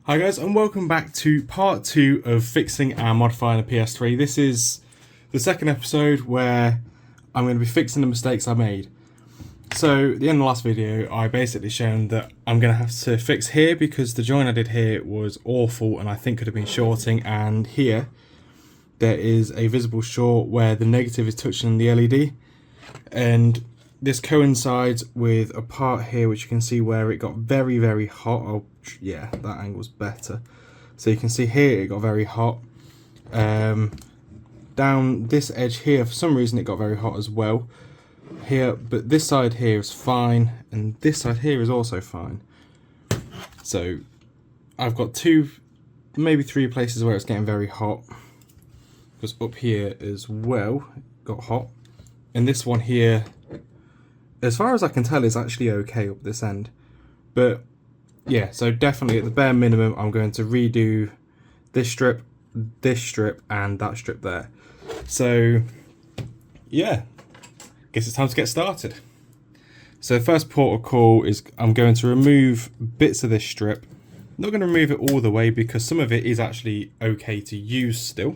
Hi guys, and welcome back to part 2 of fixing and modifying the PS3. This is the second episode where I'm going to be fixing the mistakes I made. So at the end of the last video I basically shown that I'm going to have to fix here because the join I did here was awful and I think could have been shorting, and here there is a visible short where the negative is touching the LED, and this coincides with a part here which you can see where it got very hot. Oh yeah, that angle's better. So you can see here it got very hot. Down this edge here, for some reason it got very hot as well here, but this side here is fine and this side here is also fine. So I've got two, maybe three places where it's getting very hot, because up here as well it got hot, and this one here, as far as I can tell, is actually okay up this end. But yeah, so definitely at the bare minimum I'm going to redo this strip, and that strip there. So yeah, guess it's time to get started. So the first port of call is I'm going to remove bits of this strip. I'm not going to remove it all the way because some of it is actually okay to use still.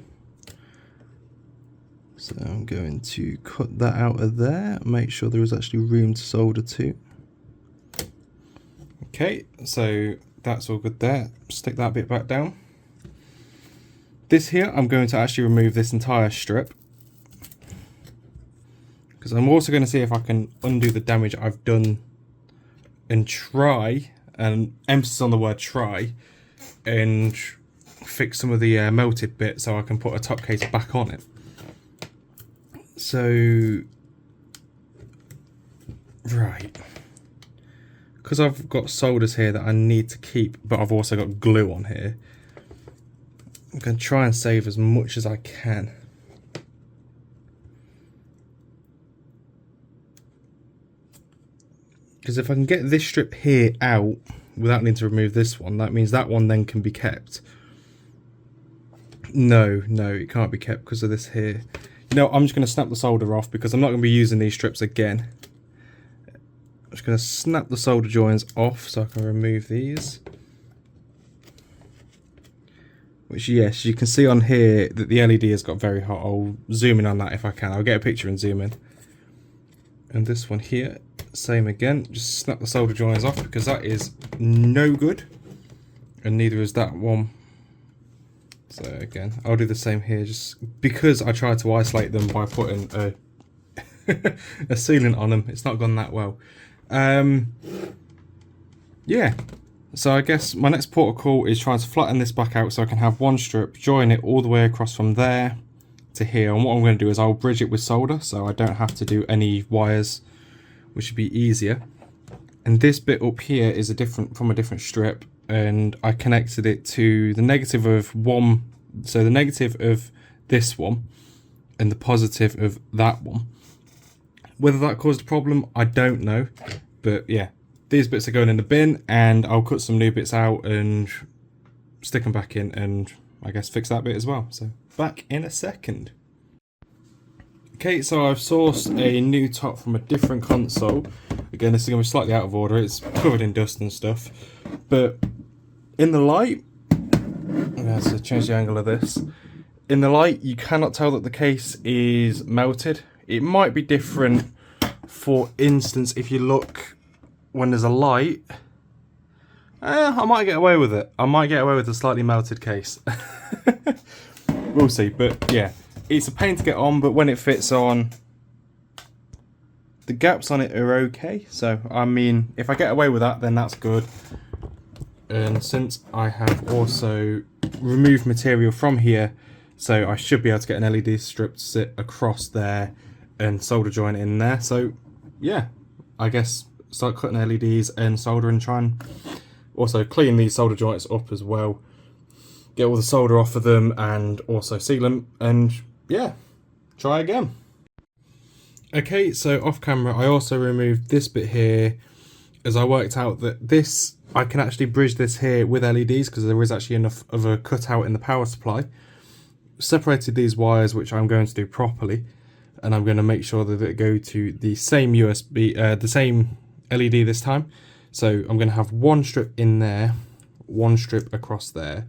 So I'm going to cut that out of there, make sure there is actually room to solder to. Okay, so that's all good there. Stick that bit back down. This here, I'm going to actually remove this entire strip, because I'm also going to see if I can undo the damage I've done and try, and emphasis on the word try, and fix some of the melted bit so I can put a top case back on it. So, right, because I've got solders here that I need to keep, but I've also got glue on here, I'm going to try and save as much as I can. Because if I can get this strip here out without needing to remove this one, that means that one then can be kept. No, it can't be kept because of this here. You know, I'm just going to snap the solder off because I'm not going to be using these strips again. I'm just going to snap the solder joins off so I can remove these. Which, yes, you can see on here that the LED has got very hot. I'll zoom in on that if I can. I'll get a picture and zoom in. And this one here, same again. Just snap the solder joins off because that is no good. And neither is that one. So again, I'll do the same here, just because I tried to isolate them by putting a, a sealant on them. It's not gone that well. Yeah, so I guess my next port of call is trying to flatten this back out so I can have one strip, join it all the way across from there to here. And what I'm going to do is I'll bridge it with solder so I don't have to do any wires, which would be easier. And this bit up here is from a different strip, and I connected it to the negative of one, so the negative of this one and the positive of that one. Whether that caused a problem, I don't know, but yeah, these bits are going in the bin, and I'll cut some new bits out and stick them back in, and I guess fix that bit as well. So back in a second. Okay, so I've sourced a new top from a different console. Again, this is going to be slightly out of order, it's covered in dust and stuff, but in the light, I'm going to have to change the angle of this. In the light, you cannot tell that the case is melted. It might be different, for instance, if you look when there's a light. I might get away with it. I might get away with a slightly melted case. We'll see, but yeah. It's a pain to get on, but when it fits on, the gaps on it are okay. So, I mean, if I get away with that, then that's good. And since I have also removed material from here, so I should be able to get an LED strip to sit across there and solder joint in there. So, yeah, I guess start cutting LEDs and soldering, and try and also clean these solder joints up as well. Get all the solder off of them and also seal them, and yeah, try again. Okay, so off camera I also removed this bit here, as I worked out that this, I can actually bridge this here with LEDs because there is actually enough of a cutout in the power supply. Separated these wires, which I'm going to do properly, and I'm going to make sure that they go to the same USB, the same LED this time. So I'm going to have one strip in there, one strip across there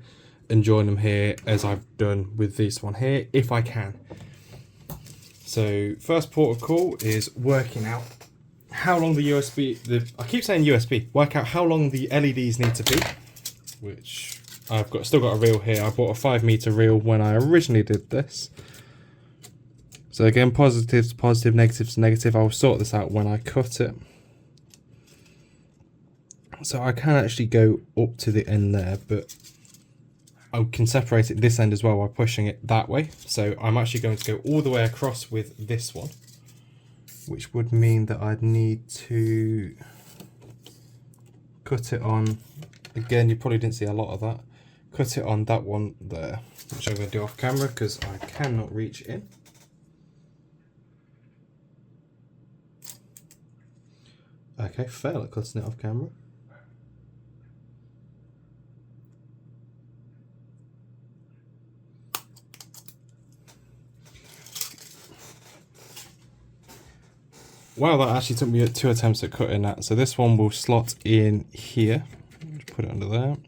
and join them here as I've done with this one here, if I can. So first port of call is working out how long the USB, I keep saying USB, work out how long the LEDs need to be, which I've still got a reel here. I bought a 5-meter reel when I originally did this. So again, positives, positive, negatives, negative. I'll sort this out when I cut it. So I can actually go up to the end there, but I can separate it this end as well by pushing it that way. So I'm actually going to go all the way across with this one, which would mean that I'd need to cut it on, again, you probably didn't see a lot of that, cut it on that one there, which I'm going to do off camera because I cannot reach in. Okay, fail at cutting it off camera. Wow, that actually took me 2 attempts at cutting that. So this one will slot in here. Just put it under there.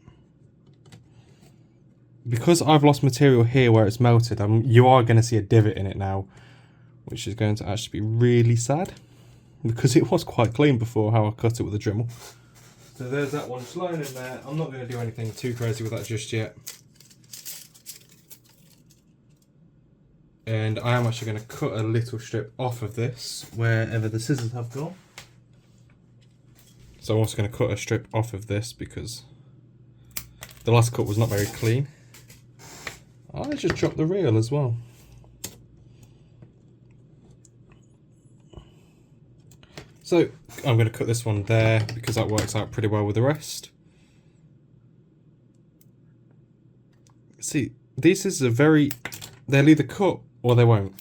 Because I've lost material here where it's melted, you are going to see a divot in it now, which is going to actually be really sad, because it was quite clean before how I cut it with a Dremel. So there's that one just lying in there. I'm not going to do anything too crazy with that just yet. And I am actually going to cut a little strip off of this wherever the scissors have gone. So I'm also going to cut a strip off of this because the last cut was not very clean. I just dropped the reel as well. So I'm going to cut this one there because that works out pretty well with the rest. See, these scissors are they'll either cut or they won't.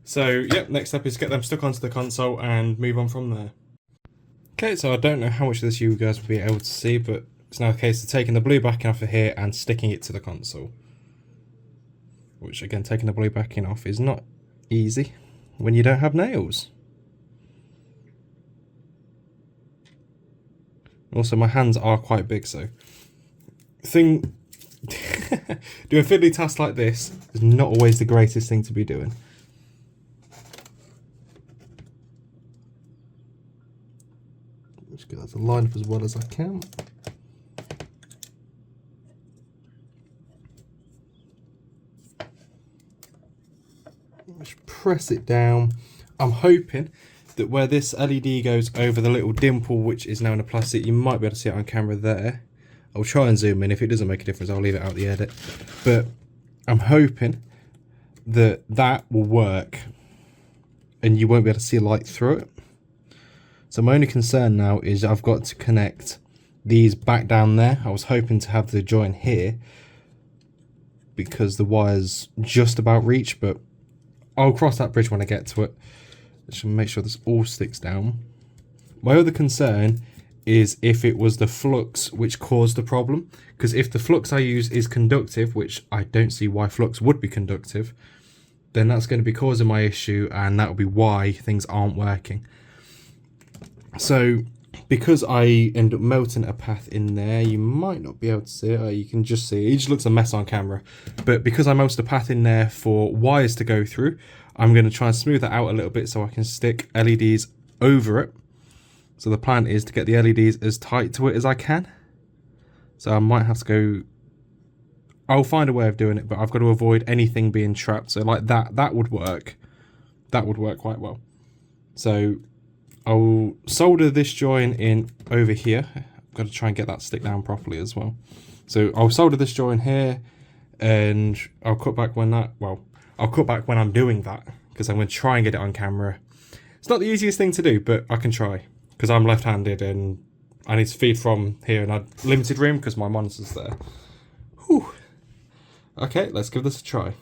So, yep, next step is get them stuck onto the console and move on from there. Okay, so I don't know how much of this you guys will be able to see, but it's now a case of taking the blue backing off of here and sticking it to the console. Which, again, taking the blue backing off is not easy when you don't have nails. Also, my hands are quite big, so doing fiddly tasks like this is not always the greatest thing to be doing. Just get that to line up as well as I can. Just press it down. I'm hoping that where this LED goes over the little dimple, which is now in a plastic, you might be able to see it on camera there. I'll try and zoom in. If it doesn't make a difference, I'll leave it out the edit. But I'm hoping that that will work and you won't be able to see light through it. So my only concern now is I've got to connect these back down there. I was hoping to have the joint here because the wire's just about reach, but I'll cross that bridge when I get to it. Just make sure this all sticks down. My other concern is if it was the flux which caused the problem, because if the flux I use is conductive, which I don't see why flux would be conductive, then that's going to be causing my issue, and that will be why things aren't working. So because I end up melting a path in there, you might not be able to see it, you can just see it, it just looks a mess on camera, but because I melted a path in there for wires to go through, I'm going to try and smooth that out a little bit so I can stick LEDs over it. So the plan is to get the LEDs as tight to it as I can. So I might have to go, I'll find a way of doing it, but I've got to avoid anything being trapped. So like that would work. That would work quite well. So I'll solder this joint in over here. I've got to try and get that stick down properly as well. So I'll solder this joint here and I'll cut back when I'll cut back when I'm doing that because I'm going to try and get it on camera. It's not the easiest thing to do, but I can try. Because I'm left-handed and I need to feed from here and I've limited room because my monitor's there. Whew. Okay, let's give this a try.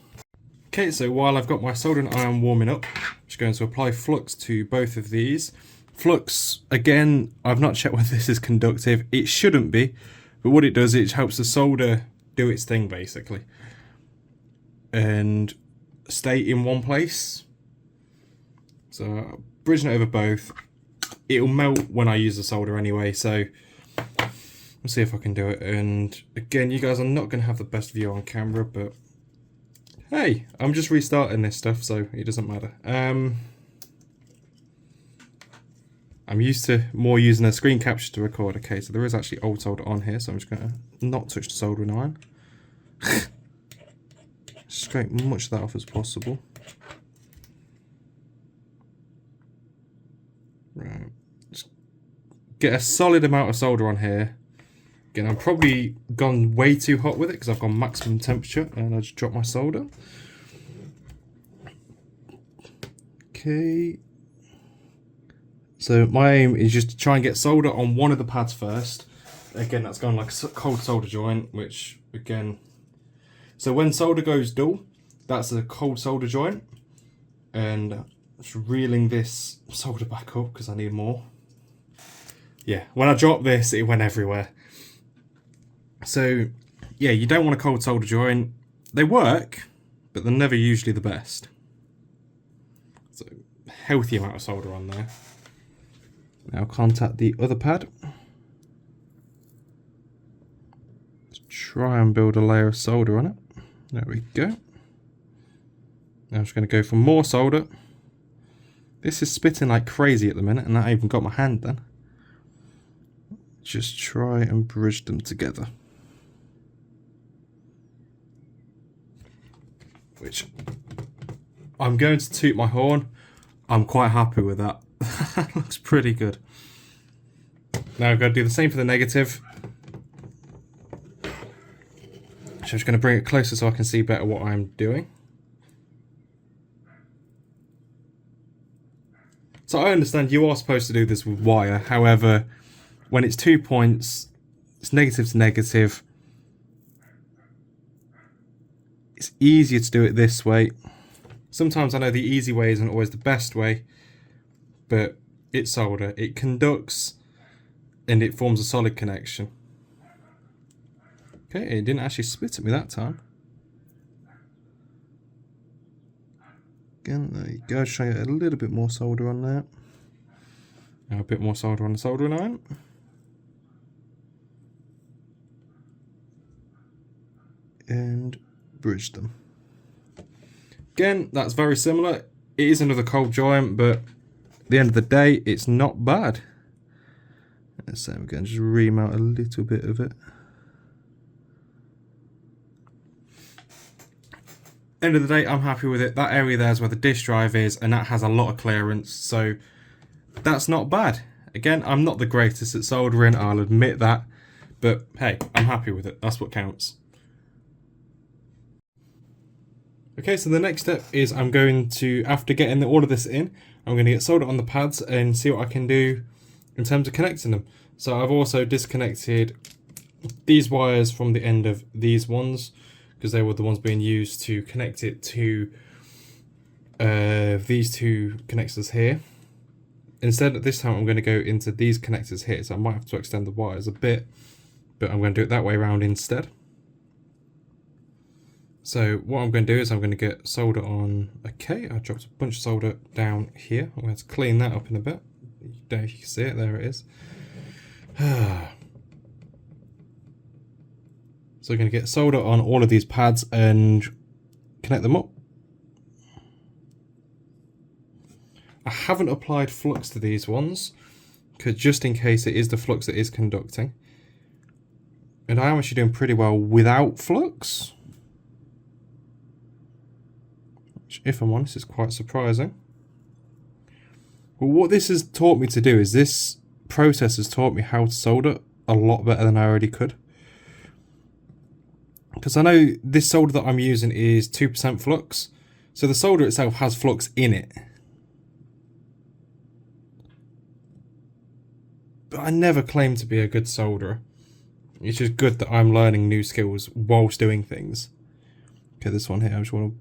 Okay, so while I've got my soldering iron warming up, I'm just going to apply flux to both of these. Flux, again, I've not checked whether this is conductive. It shouldn't be, but what it does, it helps the solder do its thing basically. And stay in one place. So bridging it over both. It'll melt when I use the solder anyway, so We'll see if I can do it. And again, you guys are not going to have the best view on camera, but hey, I'm just restarting this stuff, so it doesn't matter. I'm used to more using a screen capture to record. Okay, so there is actually old solder on here, so I'm just going to not touch the soldering iron. Scrape much of that off as possible. Right, just get a solid amount of solder on here. Again, I'm probably gone way too hot with it because I've gone maximum temperature, and I just dropped my solder. Okay. So my aim is just to try and get solder on one of the pads first. Again, that's going like a cold solder joint, which again, so when solder goes dull, that's a cold solder joint. And just reeling this solder back up because I need more. Yeah, when I dropped this, it went everywhere. So yeah, you don't want a cold solder joint. They work, but they're never usually the best. So healthy amount of solder on there. Now contact the other pad. Let's try and build a layer of solder on it. There we go. Now I'm just going to go for more solder. This is spitting like crazy at the minute, and I even got my hand then. Just try and bridge them together. Which I'm going to toot my horn. I'm quite happy with that. That looks pretty good. Now I've got to do the same for the negative. So I'm just going to bring it closer so I can see better what I'm doing. So I understand you are supposed to do this with wire. However, when it's 2 points, it's negative to negative. It's easier to do it this way. Sometimes I know the easy way isn't always the best way, but it's solder. It conducts and it forms a solid connection. Okay, it didn't actually spit at me that time. Again, there you go. Try a little bit more solder on there. Now a bit more solder on the soldering iron. And bridge them. Again, that's very similar. It is another cold joint, but at the end of the day, it's not bad. So we're going to just remount a little bit of it. End of the day, I'm happy with it. That area there is where the disk drive is, and that has a lot of clearance, so that's not bad. Again, I'm not the greatest at soldering, I'll admit that, but hey, I'm happy with it. That's what counts. Okay, so the next step is I'm going to, after getting all of this in, I'm going to get solder on the pads and see what I can do in terms of connecting them. So I've also disconnected these wires from the end of these ones, because they were the ones being used to connect it to these two connectors here. Instead, at this time, I'm going to go into these connectors here, so I might have to extend the wires a bit, but I'm going to do it that way around instead. So what I'm going to do is I'm going to get solder on. Okay, I dropped a bunch of solder down here. I'm going to clean that up in a bit. There you can see it, there it is. So we're going to get solder on all of these pads and connect them up. I haven't applied flux to these ones, because just in case it is the flux that is conducting. And I am actually doing pretty well without flux. Which, if I'm honest, is quite surprising. But what this has taught me to do is this process has taught me how to solder a lot better than I already could. Because I know this solder that I'm using is 2% flux, so the solder itself has flux in it. But I never claim to be a good solderer. It's just good that I'm learning new skills whilst doing things. Okay, this one here, I just want a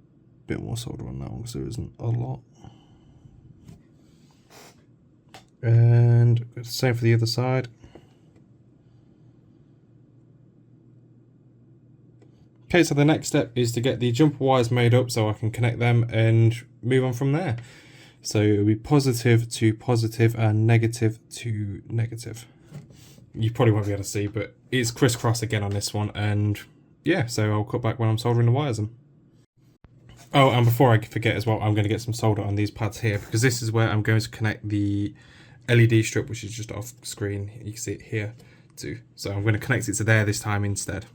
bit more solder on that one because there isn't a lot. And the same for the other side. Okay, so the next step is to get the jumper wires made up so I can connect them and move on from there. So it'll be positive to positive and negative to negative. you probably won't be able to see, but it's crisscross again on this one, and yeah, so I'll cut back when I'm soldering the wires in. Oh, and before I forget as well, I'm going to get some solder on these pads here, because this is where I'm going to connect the LED strip, which is just off screen. You can see it here too. So I'm going to connect it to there this time instead.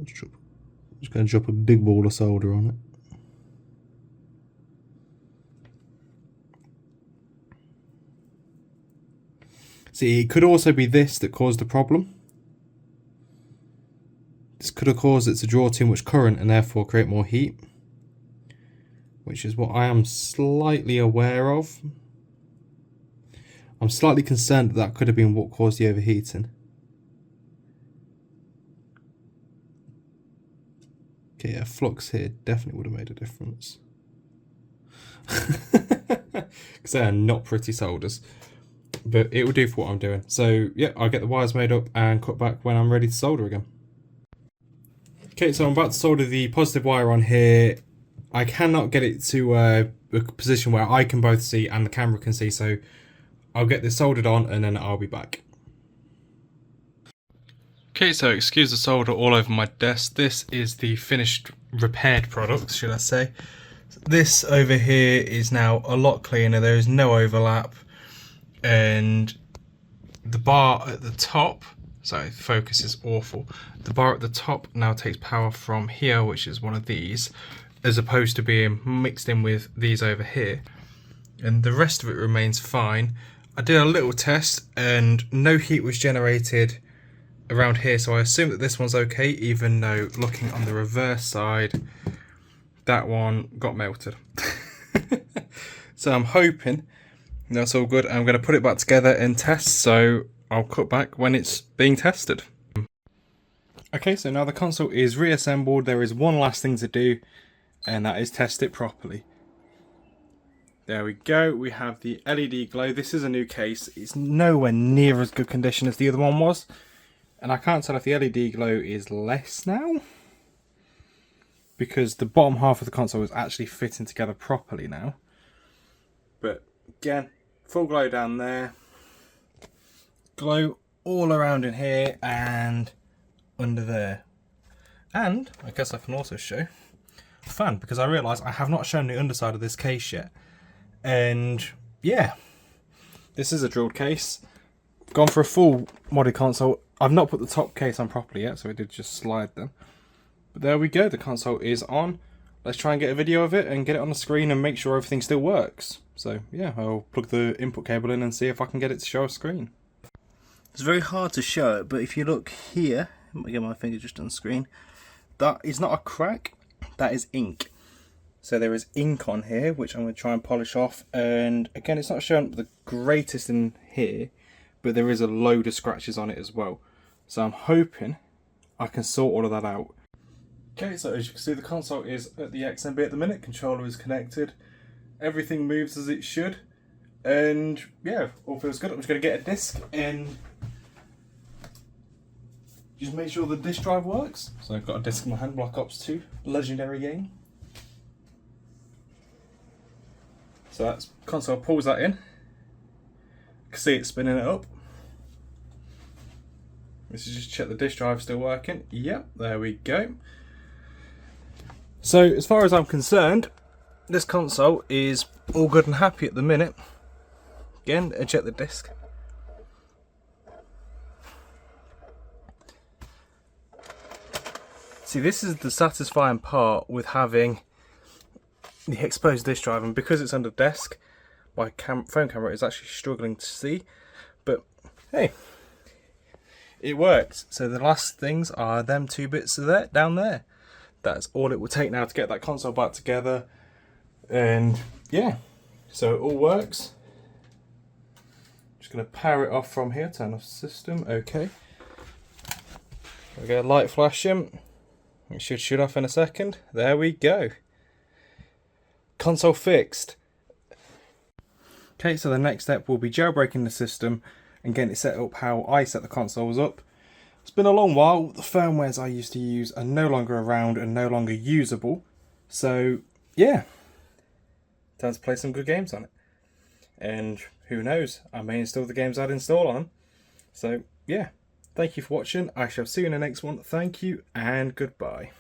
Just going to drop a big ball of solder on it. See, it could also be this that caused the problem. This could have caused it to draw too much current and therefore create more heat, which is what I am slightly aware of. I'm slightly concerned that could have been what caused the overheating. Okay, yeah, flux here definitely would have made a difference. Because they are not pretty solders. But it will do for what I'm doing. So yeah, I'll get the wires made up and cut back when I'm ready to solder again. Okay, so I'm about to solder the positive wire on here. I cannot get it to a position where I can both see and the camera can see, so I'll get this soldered on and then I'll be back. Okay, so excuse the solder all over my desk. This is the finished repaired product, should I say. This over here is now a lot cleaner. There is no overlap, and the bar at the top, sorry, focus is awful. The bar at the top now takes power from here, which is one of these, as opposed to being mixed in with these over here. And the rest of it remains fine. I did a little test and no heat was generated around here, so I assume that this one's okay, even though looking on the reverse side, that one got melted. So I'm hoping that's all good. I'm going to put it back together and test, so I'll cut back when it's being tested. Okay, so now the console is reassembled. There is one last thing to do, and that is test it properly. There we go, we have the LED glow. This is a new case. It's nowhere near as good condition as the other one was, and I can't tell if the LED glow is less now, because the bottom half of the console is actually fitting together properly now. But again, full glow down there, glow all around in here and under there. And I guess I can also show the fan, because I realise I have not shown the underside of this case yet. And yeah, this is a drilled case. Gone for a full modded console. I've not put the top case on properly yet, so it did just slide then. But there we go, the console is on. Let's try and get a video of it and get it on the screen and make sure everything still works. So yeah, I'll plug the input cable in and see if I can get it to show a screen. It's very hard to show it, but if you look here, I might get my finger just on the screen, that is not a crack, that is ink. So there is ink on here, which I'm going to try and polish off, and again, it's not showing the greatest in here, but there is a load of scratches on it as well. So I'm hoping I can sort all of that out. Okay, so as you can see, the console is at the XMB at the minute, controller is connected, everything moves as it should, and yeah, all feels good. I'm just going to get a disc and just make sure the disk drive works. So I've got a disc in my hand, Black Ops 2, legendary game. So that's console pulls that in. You can see it spinning it up. Let's just check the disk drive still working. Yep, there we go. So as far as I'm concerned, this console is all good and happy at the minute. Again, check the disc. See, this is the satisfying part with having the exposed disk drive, and because it's under desk, my phone camera is actually struggling to see, but hey, it works. So the last things are them two bits of that down there. That's all it will take now to get that console back together, and yeah, so it all works. Just going to power it off from here, turn off system, okay. I'll get a light flashing. It should shut off in a second. There we go. Console fixed. Okay, so the next step will be jailbreaking the system and getting it set up how I set the consoles up. It's been a long while. The firmwares I used to use are no longer around and no longer usable. So yeah, time to play some good games on it. And who knows, I may install the games I'd install on. So yeah, thank you for watching. I shall see you in the next one. Thank you and goodbye.